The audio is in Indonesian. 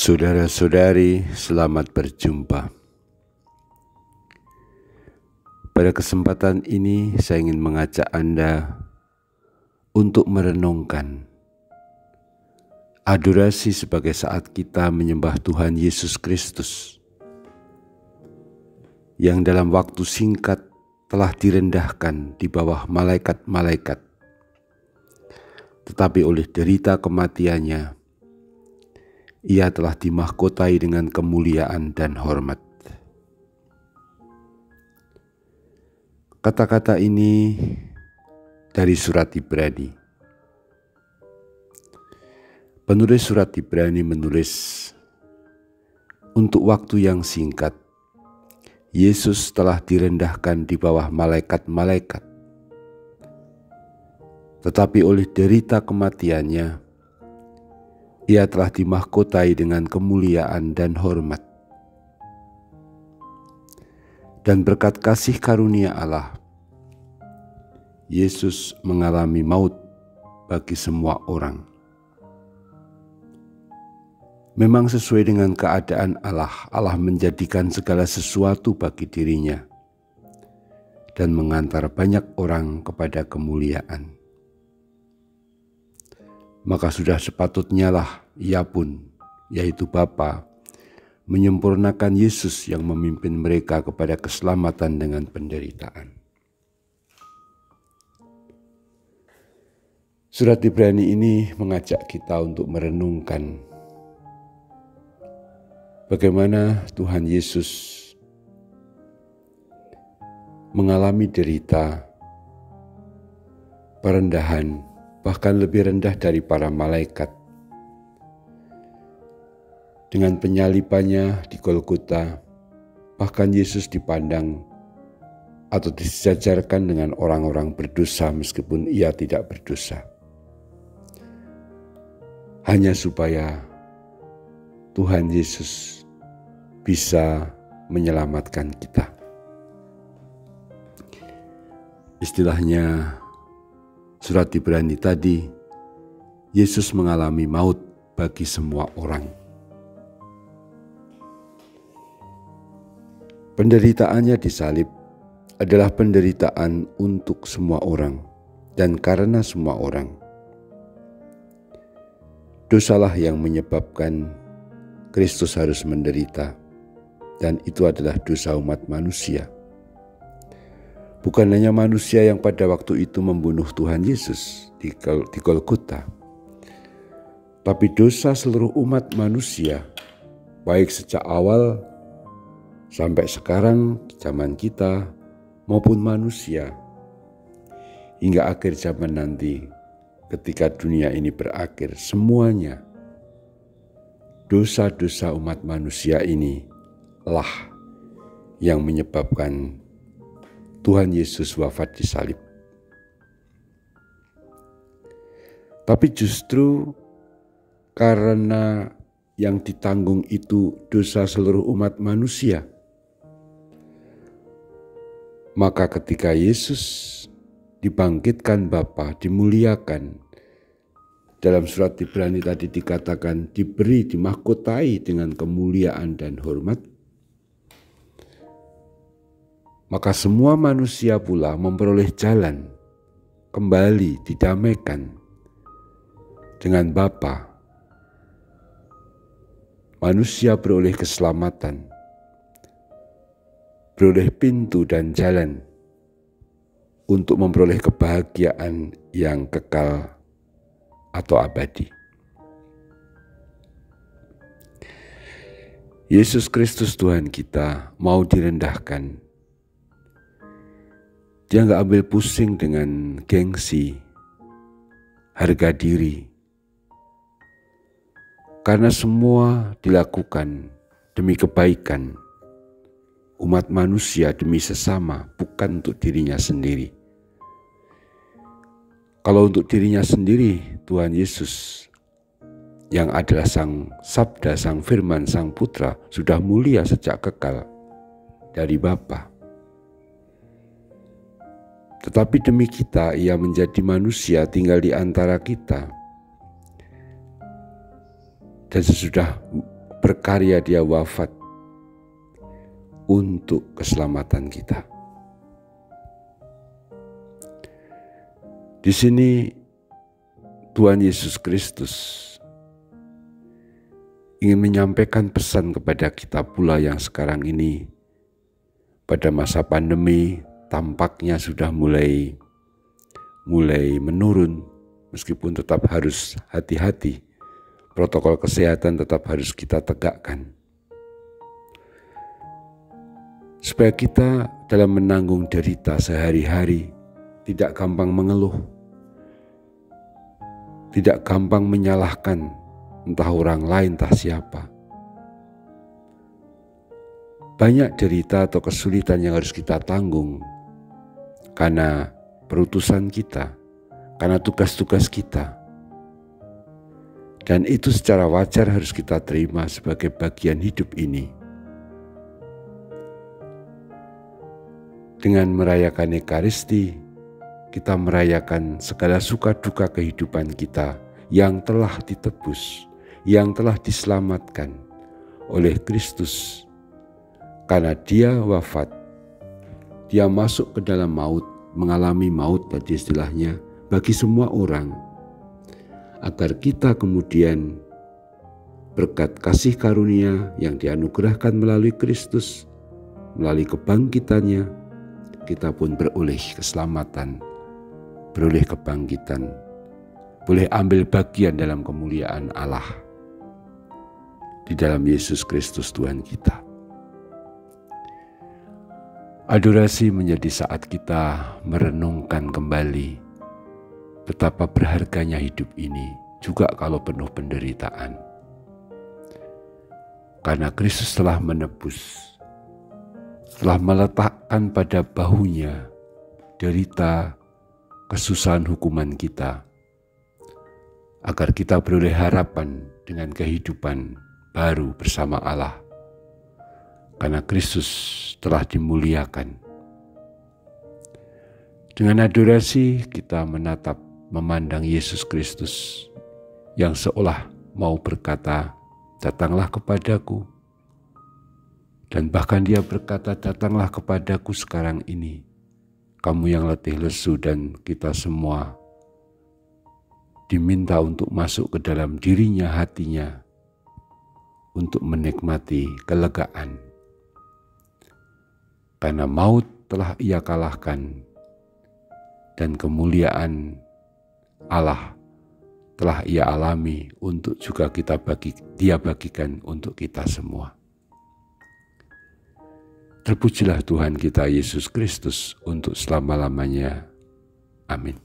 Saudara-saudari, selamat berjumpa. Pada kesempatan ini saya ingin mengajak Anda untuk merenungkan adorasi sebagai saat kita menyembah Tuhan Yesus Kristus yang dalam waktu singkat telah direndahkan di bawah malaikat-malaikat, tetapi oleh derita kematiannya Ia telah dimahkotai dengan kemuliaan dan hormat. Kata-kata ini dari surat Ibrani. Penulis surat Ibrani menulis, untuk waktu yang singkat, Yesus telah direndahkan di bawah malaikat-malaikat. Tetapi oleh derita kematiannya, Ia telah dimahkotai dengan kemuliaan dan hormat. Dan berkat kasih karunia Allah, Yesus mengalami maut bagi semua orang. Memang sesuai dengan keadaan Allah menjadikan segala sesuatu bagi dirinya dan mengantar banyak orang kepada kemuliaan. Maka sudah sepatutnya lah Ia pun, yaitu Bapa, menyempurnakan Yesus yang memimpin mereka kepada keselamatan dengan penderitaan. Surat Ibrani ini mengajak kita untuk merenungkan bagaimana Tuhan Yesus mengalami derita, perendahan, bahkan lebih rendah dari para malaikat. Dengan penyalibannya di Golgota, bahkan Yesus dipandang atau disejajarkan dengan orang-orang berdosa meskipun Ia tidak berdosa. Hanya supaya Tuhan Yesus bisa menyelamatkan kita. Istilahnya surat Ibrani tadi, Yesus mengalami maut bagi semua orang. Penderitaannya disalib adalah penderitaan untuk semua orang dan karena semua orang. Dosalah yang menyebabkan Kristus harus menderita, dan itu adalah dosa umat manusia. Bukan hanya manusia yang pada waktu itu membunuh Tuhan Yesus di Golgota, tapi dosa seluruh umat manusia, baik sejak awal sampai sekarang zaman kita maupun manusia, hingga akhir zaman nanti ketika dunia ini berakhir, semuanya dosa-dosa umat manusia ini lah yang menyebabkan Tuhan Yesus wafat di salib. Tapi justru karena yang ditanggung itu dosa seluruh umat manusia, maka ketika Yesus dibangkitkan Bapa, dimuliakan, dalam surat Ibrani tadi dikatakan dimahkotai dengan kemuliaan dan hormat, maka semua manusia pula memperoleh jalan kembali didamaikan dengan Bapa. Manusia beroleh keselamatan, beroleh pintu dan jalan untuk memperoleh kebahagiaan yang kekal atau abadi. Yesus Kristus Tuhan kita mau direndahkan. Dia gak ambil pusing dengan gengsi, harga diri. Karena semua dilakukan demi kebaikan umat manusia, demi sesama, bukan untuk dirinya sendiri. Kalau untuk dirinya sendiri, Tuhan Yesus yang adalah Sang Sabda, Sang Firman, Sang Putra, sudah mulia sejak kekal dari Bapa. Tetapi demi kita, Ia menjadi manusia tinggal di antara kita. Dan sesudah berkarya, dia wafat untuk keselamatan kita. Di sini Tuhan Yesus Kristus ingin menyampaikan pesan kepada kita pula yang sekarang ini pada masa pandemi tampaknya sudah mulai menurun, meskipun tetap harus hati-hati. Protokol kesehatan tetap harus kita tegakkan. Supaya kita dalam menanggung derita sehari-hari tidak gampang mengeluh, tidak gampang menyalahkan entah orang lain, entah siapa. Banyak derita atau kesulitan yang harus kita tanggung karena perutusan kita, karena tugas-tugas kita. Dan itu secara wajar harus kita terima sebagai bagian hidup ini. Dengan merayakan Ekaristi, kita merayakan segala suka duka kehidupan kita yang telah ditebus, yang telah diselamatkan oleh Kristus. Karena dia wafat, dia masuk ke dalam maut, mengalami maut tadi istilahnya, bagi semua orang. Agar kita kemudian berkat kasih karunia yang dianugerahkan melalui Kristus, melalui kebangkitannya, kita pun beroleh keselamatan, beroleh kebangkitan, boleh ambil bagian dalam kemuliaan Allah di dalam Yesus Kristus Tuhan kita. Adorasi menjadi saat kita merenungkan kembali betapa berharganya hidup ini, juga kalau penuh penderitaan. Karena Kristus telah menebus, telah meletakkan pada bahunya derita, kesusahan, hukuman kita, agar kita beroleh harapan dengan kehidupan baru bersama Allah. Karena Kristus telah dimuliakan. Dengan adorasi kita memandang Yesus Kristus yang seolah mau berkata, "Datanglah kepadaku." Dan bahkan dia berkata, "Datanglah kepadaku sekarang ini, kamu yang letih lesu." Dan kita semua diminta untuk masuk ke dalam dirinya, hatinya, untuk menikmati kelegaan. Karena maut telah ia kalahkan, dan kemuliaan Allah telah ia alami untuk juga dia bagikan untuk kita semua. Terpujilah Tuhan kita Yesus Kristus untuk selama-lamanya. Amin.